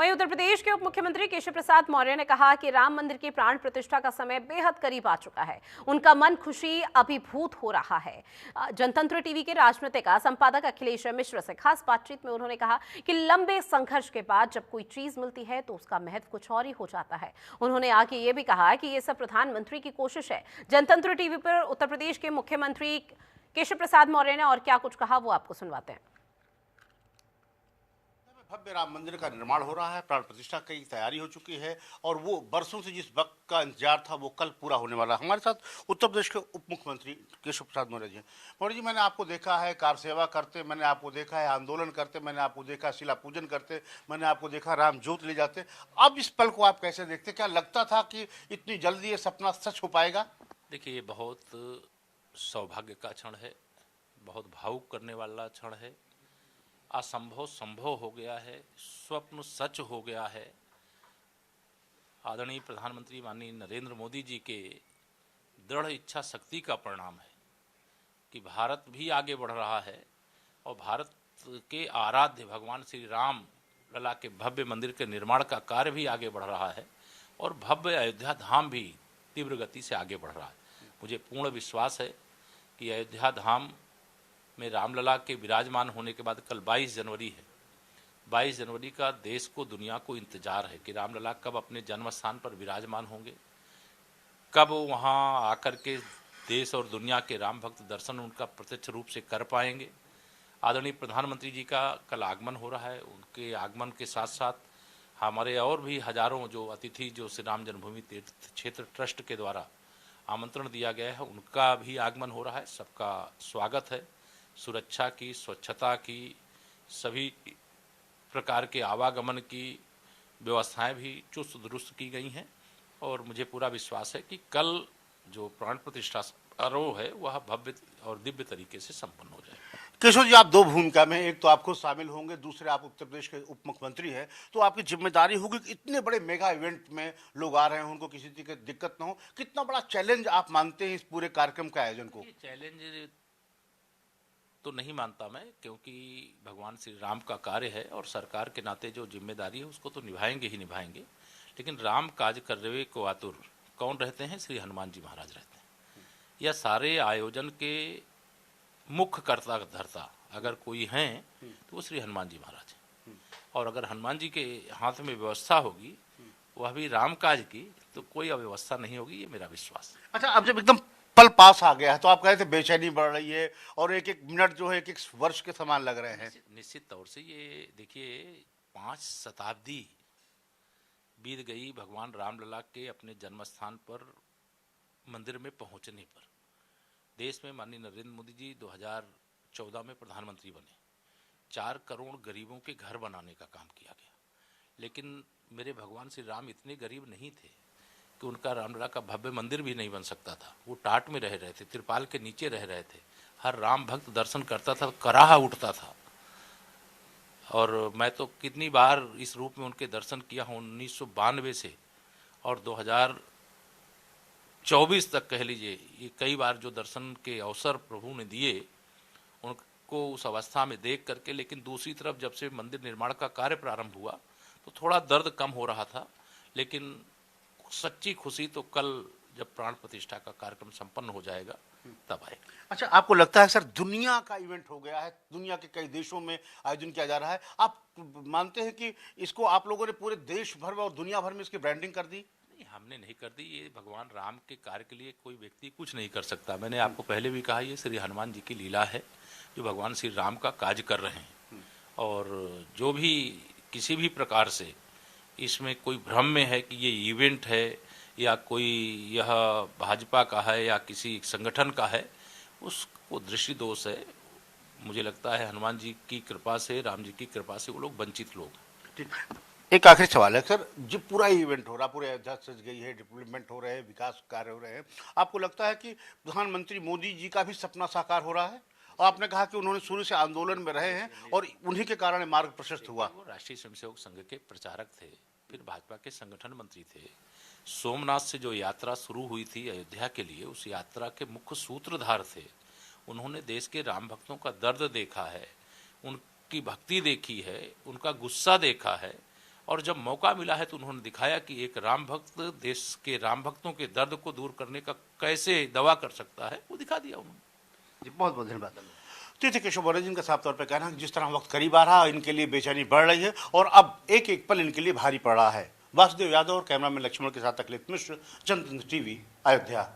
वहीं उत्तर प्रदेश के उप मुख्यमंत्री केशव प्रसाद मौर्य ने कहा कि राम मंदिर की प्राण प्रतिष्ठा का समय बेहद करीब आ चुका है। उनका मन खुशी अभिभूत हो रहा है। जनतंत्र टीवी के राजनीतिक संपादक अखिलेश मिश्र से खास बातचीत में उन्होंने कहा कि लंबे संघर्ष के बाद जब कोई चीज मिलती है तो उसका महत्व कुछ और ही हो जाता है। उन्होंने आगे ये भी कहा कि ये सब प्रधानमंत्री की कोशिश है। जनतंत्र टीवी पर उत्तर प्रदेश के मुख्यमंत्री केशव प्रसाद मौर्य ने और क्या कुछ कहा वो आपको सुनवाते हैं। भव्य राम मंदिर का निर्माण हो रहा है, प्राण प्रतिष्ठा की तैयारी हो चुकी है और वो बरसों से जिस वक्त का इंतजार था वो कल पूरा होने वाला है। हमारे साथ उत्तर प्रदेश के उप मुख्यमंत्री केशव प्रसाद मौर्य जी। मौर्य जी, मैंने आपको देखा है कार सेवा करते, मैंने आपको देखा है आंदोलन करते, मैंने आपको देखा शिला पूजन करते, मैंने आपको देखा राम ज्योत ले जाते। अब इस पल को आप कैसे देखते? क्या लगता था कि इतनी जल्दी ये सपना सच हो पाएगा? देखिए, ये बहुत सौभाग्य का क्षण है, बहुत भावुक करने वाला क्षण है। असंभव संभव हो गया है, स्वप्न सच हो गया है। आदरणीय प्रधानमंत्री माननीय नरेंद्र मोदी जी के दृढ़ इच्छा शक्ति का परिणाम है कि भारत भी आगे बढ़ रहा है और भारत के आराध्य भगवान श्री राम लला के भव्य मंदिर के निर्माण का कार्य भी आगे बढ़ रहा है और भव्य अयोध्या धाम भी तीव्र गति से आगे बढ़ रहा है। मुझे पूर्ण विश्वास है कि अयोध्या धाम में रामलला के विराजमान होने के बाद कल 22 जनवरी है। 22 जनवरी का देश को, दुनिया को इंतजार है कि रामलला कब अपने जन्म स्थान पर विराजमान होंगे, कब वहां आकर के देश और दुनिया के राम भक्त दर्शन उनका प्रत्यक्ष रूप से कर पाएंगे। आदरणीय प्रधानमंत्री जी का कल आगमन हो रहा है। उनके आगमन के साथ साथ हमारे और भी हजारों जो अतिथि जो श्री राम जन्मभूमि तीर्थ क्षेत्र ट्रस्ट के द्वारा आमंत्रण दिया गया है उनका भी आगमन हो रहा है। सबका स्वागत है। सुरक्षा की, स्वच्छता की, सभी प्रकार के आवागमन की व्यवस्थाएं भी चुस्त दुरुस्त की गई हैं और मुझे पूरा विश्वास है कि कल जो प्राण प्रतिष्ठा समारोह है वह भव्य और दिव्य तरीके से संपन्न हो जाएगा। केशव जी, आप दो भूमिका में, एक तो आप खुद शामिल होंगे, दूसरे आप उत्तर प्रदेश के उप मुख्यमंत्री हैं, तो आपकी जिम्मेदारी होगी कि इतने बड़े मेगा इवेंट में लोग आ रहे हैं, उनको किसी चीज की दिक्कत ना हो। कितना बड़ा चैलेंज आप मानते हैं इस पूरे कार्यक्रम के आयोजन को? चैलेंज तो नहीं मानता मैं, क्योंकि भगवान श्री राम का कार्य है और सरकार के नाते जो जिम्मेदारी है उसको तो निभाएंगे ही निभाएंगे। लेकिन राम काज करवे को आतुर कौन रहते हैं? श्री हनुमान जी महाराज रहते हैं। यह सारे आयोजन के मुख्य कर्ता धर्ता अगर कोई हैं तो वो श्री हनुमान जी महाराज हैं। और अगर हनुमान जी के हाथ में व्यवस्था होगी, वह भी राम काज की, तो कोई अव्यवस्था नहीं होगी, ये मेरा विश्वास है। अच्छा, अब जब एकदम पल पास आ गया है तो आप कह रहे थे बेचैनी बढ़ रही है और एक एक मिनट जो है एक एक वर्ष के समान लग रहे हैं। निश्चित तौर से ये देखिए, 5 शताब्दी बीत गई भगवान रामलला के अपने जन्म स्थान पर मंदिर में पहुंचने पर। देश में माननीय नरेंद्र मोदी जी 2014 में प्रधानमंत्री बने। 4 करोड़ गरीबों के घर बनाने का काम किया गया। लेकिन मेरे भगवान श्री राम इतने गरीब नहीं थे कि उनका रामलला का भव्य मंदिर भी नहीं बन सकता था। वो टाट में रह रहे थे, तिरपाल के नीचे रह रहे थे। हर राम भक्त दर्शन करता था, कराहा उठता था। और मैं तो कितनी बार इस रूप में उनके दर्शन किया हूँ, 1992 से और 2024 तक कह लीजिए। ये कई बार जो दर्शन के अवसर प्रभु ने दिए उनको उस अवस्था में देख करके। लेकिन दूसरी तरफ जब से मंदिर निर्माण का कार्य प्रारंभ हुआ तो थोड़ा दर्द कम हो रहा था। लेकिन सच्ची खुशी तो कल जब प्राण प्रतिष्ठा का कार्यक्रम संपन्न हो जाएगा तब आएगा। अच्छा, आपको लगता है सर दुनिया का इवेंट हो गया है, दुनिया के कई देशों में आयोजन किया जा रहा है, आप मानते हैं कि इसको आप लोगों ने पूरे देश भर में और दुनिया भर में इसकी ब्रांडिंग कर दी? नहीं, हमने नहीं कर दी। ये भगवान राम के कार्य के लिए कोई व्यक्ति कुछ नहीं कर सकता। मैंने आपको पहले भी कहा, ये श्री हनुमान जी की लीला है जो भगवान श्री राम का काज कर रहे हैं। और जो भी किसी भी प्रकार से इसमें कोई भ्रम में है कि ये इवेंट है या कोई यह भाजपा का है या किसी संगठन का है, उसको दृष्टि दोष है। मुझे लगता है हनुमान जी की कृपा से, राम जी की कृपा से वो लोग वंचित लोग। ठीक, एक आखिरी सवाल है सर, जो पूरा इवेंट हो रहा, पूरे अयोध्या सज गई है, डेवलपमेंट हो रहे हैं, विकास कार्य हो रहे हैं, आपको लगता है कि प्रधानमंत्री मोदी जी का भी सपना साकार हो रहा है? और आपने कहा कि उन्होंने शुरू से आंदोलन में रहे हैं और उन्हीं के कारण मार्ग प्रशस्त हुआ। वो राष्ट्रीय स्वयंसेवक संघ के प्रचारक थे, फिर भाजपा के संगठन मंत्री थे। सोमनाथ से जो यात्रा शुरू हुई थी अयोध्या के लिए, उस यात्रा के मुख्य सूत्रधार थे। उन्होंने देश के राम भक्तों का दर्द देखा है, उनकी भक्ति देखी है, उनका गुस्सा देखा है और जब मौका मिला है तो उन्होंने दिखाया कि एक राम भक्त देश के राम भक्तों के दर्द को दूर करने का कैसे दवा कर सकता है, वो दिखा दिया उन्होंने। जी बहुत बहुत धन्यवाद। तो थे केशव मौर्य जी, इनका साफ तौर पर कहना है कि जिस तरह वक्त करीब आ रहा है इनके लिए बेचैनी बढ़ रही है और अब एक एक पल इनके लिए भारी पड़ रहा है। वासुदेव यादव और कैमरामैन लक्ष्मण के साथ अखिलेश मिश्र, जनतंत्र टीवी, अयोध्या।